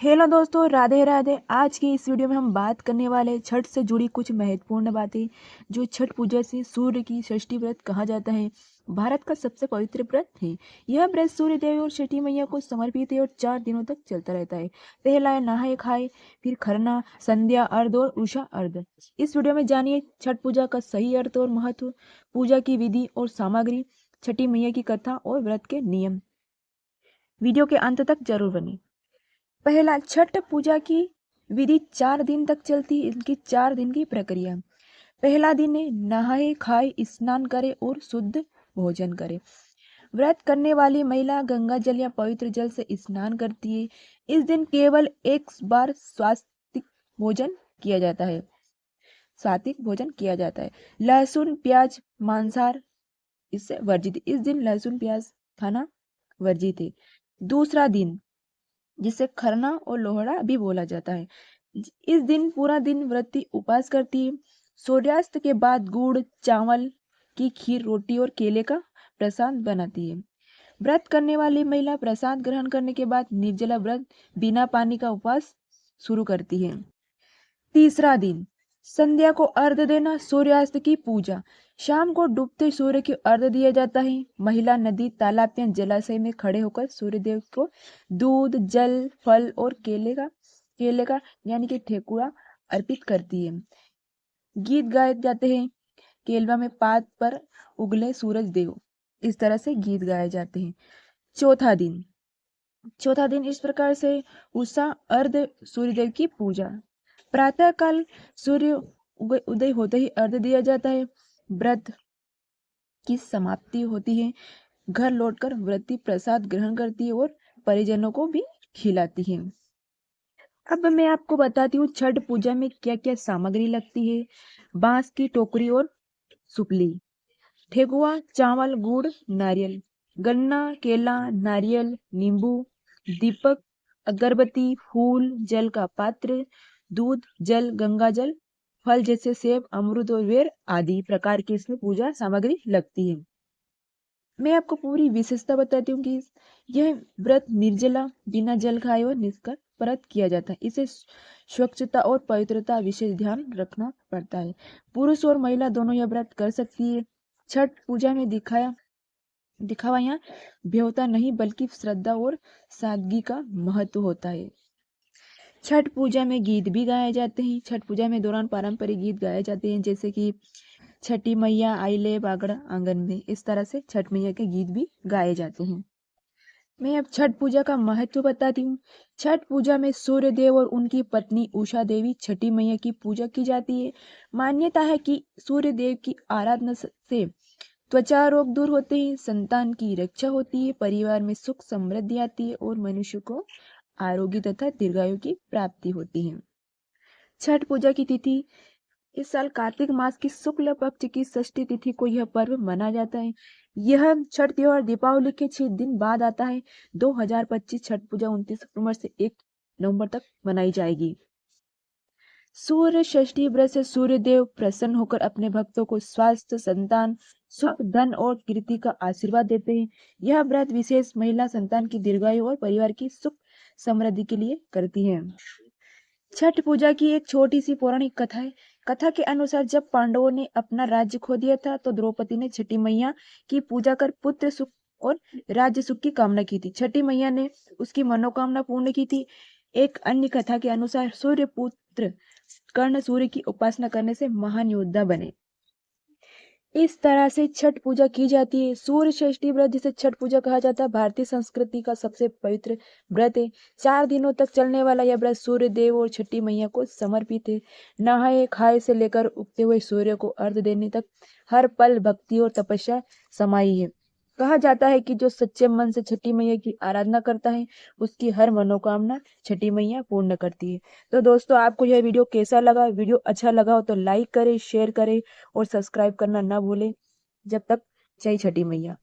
Hello दोस्तों, राधे राधे। आज की इस वीडियो में हम बात करने वाले हैं छठ से जुड़ी कुछ महत्वपूर्ण बातें। जो छठ पूजा से सूर्य की षष्ठी व्रत कहा जाता है, भारत का सबसे पवित्र व्रत है। यह व्रत सूर्य देव और छठी मैया को समर्पित है और 4 दिनों तक चलता रहता है। पहला है नहाए खाए, फिर खरना, संध्या अर्घ और उषा अर्घ। इस वीडियो में जानिए छठ पूजा का सही अर्थ और महत्व, पूजा की विधि और सामग्री, छठी मैया की कथा और व्रत के नियम। वीडियो के अंत तक जरूर बने। पहला, छठ पूजा की विधि 4 दिन तक चलती है। इनकी 4 दिन की प्रक्रिया। पहला दिन है नहाए खाए, स्नान करे और शुद्ध भोजन करे। व्रत करने वाली महिला गंगा जल या पवित्र जल से स्नान करती है। इस दिन केवल एक बार सात्विक भोजन किया जाता है। लहसुन प्याज मांसाहार इससे वर्जित है। इस दिन लहसुन प्याज खाना वर्जित है। दूसरा दिन, जिसे खरना और लोहड़ा भी बोला जाता है, इस दिन पूरा दिन व्रती उपवास करती है। सूर्यास्त के बाद गुड़ चावल की खीर, रोटी और केले का प्रसाद बनाती है। व्रत करने वाली महिला प्रसाद ग्रहण करने के बाद निर्जला व्रत बिना पानी का उपवास शुरू करती है। तीसरा दिन, संध्या को अर्घ्य देना, सूर्यास्त की पूजा। शाम को डूबते सूर्य की अर्घ्य दिया जाता है। महिला नदी, तालाब या जलाशय में खड़े होकर सूर्य देव को दूध, जल, फल और केले का यानी कि ठेकुआ अर्पित करती है। गीत गाए जाते हैं। केलवा में पात पर उगले सूरज देव, इस तरह से गीत गाए जाते हैं। चौथा दिन इस प्रकार से, उषा अर्घ्य, सूर्यदेव की पूजा। प्रातः काल सूर्य उदय होते ही अर्घ्य दिया जाता है। व्रत की समाप्ति होती है। घर लौटकर व्रती प्रसाद ग्रहण करती है और परिजनों को भी खिलाती है। अब मैं आपको बताती हूँ छठ पूजा में क्या क्या सामग्री लगती है। बांस की टोकरी और सुपली, ठेकुआ, चावल, गुड़, नारियल, गन्ना, केला, नारियल, नींबू, दीपक, अगरबत्ती, फूल, जल का पात्र, दूध, जल, गंगा जल, फल जैसे सेब, अमरूद और बेर आदि प्रकार की इसमें पूजा सामग्री लगती है। मैं आपको पूरी विशेषता बताती हूँ कि यह व्रत निर्जला, बिना जल खाए और निष्कर व्रत किया जाता है। इसे स्वच्छता और पवित्रता विशेष ध्यान रखना पड़ता है। पुरुष और महिला दोनों यह व्रत कर सकती है। छठ पूजा में दिखावा यहाँ व्यवता नहीं, बल्कि श्रद्धा और सादगी का महत्व होता है। छठ पूजा में गीत भी गाए जाते हैं। छठ पूजा में दौरान पारंपरिक गीत गाए जाते हैं, जैसे कि छठी मैया आइले बागड़ आंगन में। इस तरह से छठ मैया के गीत भी गाए जाते हैं। मैं अब छठ पूजा का महत्व बताती हूँ। छठ पूजा में सूर्य देव और उनकी पत्नी उषा देवी, छठी मैया की पूजा की जाती है। मान्यता है कि सूर्य देव की आराधना से त्वचा रोग दूर होते हैं, संतान की रक्षा होती है, परिवार में सुख समृद्धि आती है और मनुष्य को आरोग्य तथा दीर्घायु की प्राप्ति होती है। छठ पूजा की तिथि, इस साल कार्तिक मास की शुक्ल पक्ष की षष्ठी तिथि को यह पर्व मनाया जाता है। यह छठ त्योहार दीपावली के 6 दिन बाद आता है। 2025 छठ पूजा 29 अक्टूबर से 1 नवंबर तक मनाई जाएगी। सूर्य षष्ठी व्रत से सूर्य देव प्रसन्न होकर अपने भक्तों को स्वास्थ्य, संतान, सुख, धन और कीर्ति का आशीर्वाद देते हैं। यह व्रत विशेष महिला संतान की दीर्घायु और परिवार की सुख समृद्धि के लिए करती है। छठ पूजा की एक छोटी सी पौराणिक कथा है। कथा के अनुसार जब पांडवों ने अपना राज्य खो दिया था, तो द्रौपदी ने छठी मैया की पूजा कर पुत्र सुख और राज्य सुख की कामना की थी। छठी मैया ने उसकी मनोकामना पूर्ण की थी। एक अन्य कथा के अनुसार सूर्य पुत्र कर्ण सूर्य की उपासना करने से महान योद्धा बने। इस तरह से छठ पूजा की जाती है। सूर्य षष्ठी व्रत, जिसे छठ पूजा कहा जाता है, भारतीय संस्कृति का सबसे पवित्र व्रत है। 4 दिनों तक चलने वाला यह व्रत सूर्य देव और छठी मैया को समर्पित है। नहाए खाए से लेकर उगते हुए सूर्य को अर्घ्य देने तक हर पल भक्ति और तपस्या समाई है। कहा जाता है कि जो सच्चे मन से छठी मैया की आराधना करता है, उसकी हर मनोकामना छठी मैया पूर्ण करती है। तो दोस्तों, आपको यह वीडियो कैसा लगा? वीडियो अच्छा लगा हो तो लाइक करें, शेयर करें और सब्सक्राइब करना ना भूलें। जब तक, जय छठी मैया।